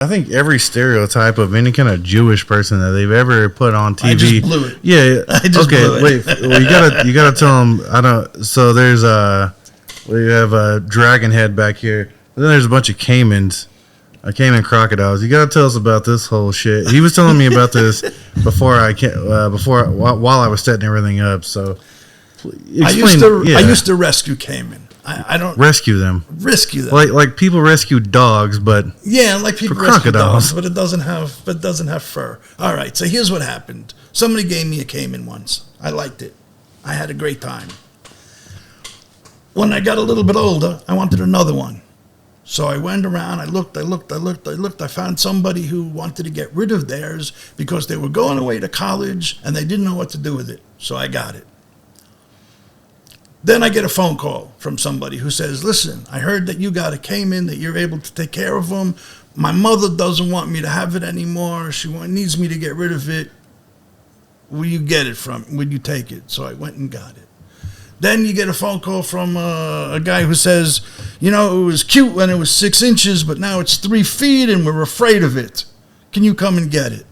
I think every stereotype of any kind of Jewish person that they've ever put on TV. I just blew it. Yeah. I just blew it. Wait. Well, you gotta tell them. I don't. So there's we have a dragon head back here. And then there's a bunch of Caymans, Cayman Crocodiles. You gotta tell us about this whole shit. He was telling me about this while I was setting everything up. So I used to rescue Cayman. I don't rescue them. Rescue them like people rescue dogs, but like people rescue dogs, but it doesn't have fur. All right, so here's what happened. Somebody gave me a Cayman once. I liked it. I had a great time. When I got a little bit older, I wanted another one. So I went around. I looked. I found somebody who wanted to get rid of theirs because they were going away to college and they didn't know what to do with it. So I got it. Then I get a phone call from somebody who says, listen, I heard that you got a Cayman, that you're able to take care of them. My mother doesn't want me to have it anymore. She needs me to get rid of it. Will you get it from? Will you take it? So I went and got it. Then you get a phone call from a guy who says, it was cute when it was 6 inches, but now it's 3 feet and we're afraid of it. Can you come and get it?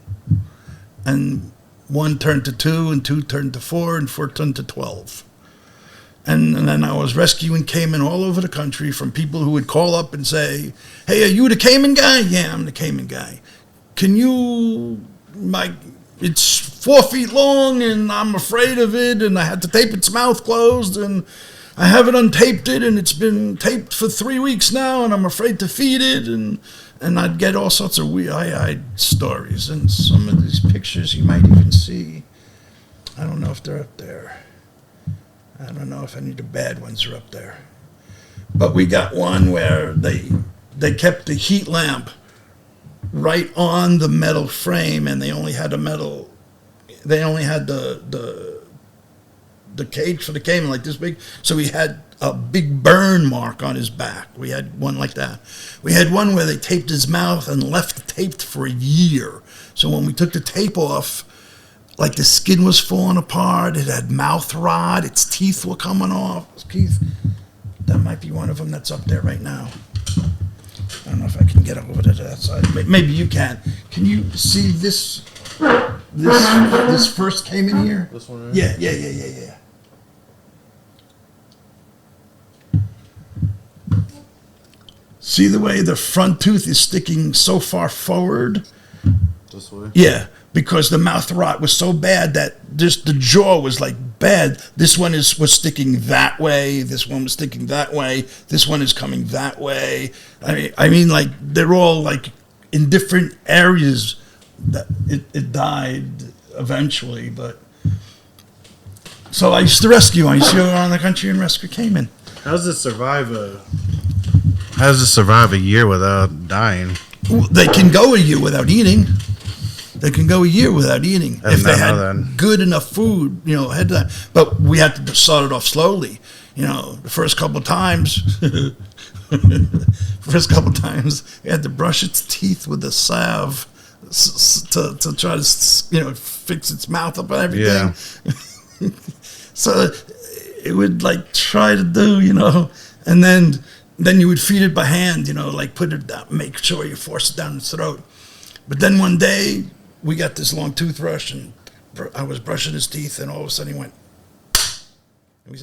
And 1 turned to 2, and 2 turned to 4, and 4 turned to 12. And then I was rescuing Cayman all over the country from people who would call up and say, hey, are you the Cayman guy? Yeah, I'm the Cayman guy. Can you, it's 4 feet long and I'm afraid of it and I had to tape its mouth closed and I haven't untaped it and it's been taped for 3 weeks now and I'm afraid to feed it. And I'd get all sorts of weird stories. And some of these pictures you might even see. I don't know if they're up there. I don't know if any of the bad ones are up there. But we got one where they kept the heat lamp right on the metal frame and they only had the cage for the Cayman like this big. So he had a big burn mark on his back. We had one like that. We had one where they taped his mouth and left it taped for a year. So when we took the tape off, like the skin was falling apart. It had mouth rot. Its teeth were coming off. That might be one of them that's up there right now. I don't know if I can get over to that side. Maybe you can. Can you see this first Cayman here? This one, right? Yeah. See the way the front tooth is sticking so far forward? This way? Yeah. Because the mouth rot was so bad that just the jaw was like bad. This one was sticking that way. This one was sticking that way. This one is coming that way. I mean, like they're all like in different areas. That it died eventually, but so I used to rescue. I used to go around the country and rescue Cayman. How does it survive a year without dying? They can go a year without eating. They can go a year without eating if they had good enough food, ahead of that. But we had to start it off slowly. The first couple of times, we had to brush its teeth with a salve to try to, fix its mouth up and everything. Yeah. So it would try to do, and then you would feed it by hand, put it down, make sure you force it down its throat. But then one day, we got this long toothbrush, and I was brushing his teeth, and all of a sudden he went,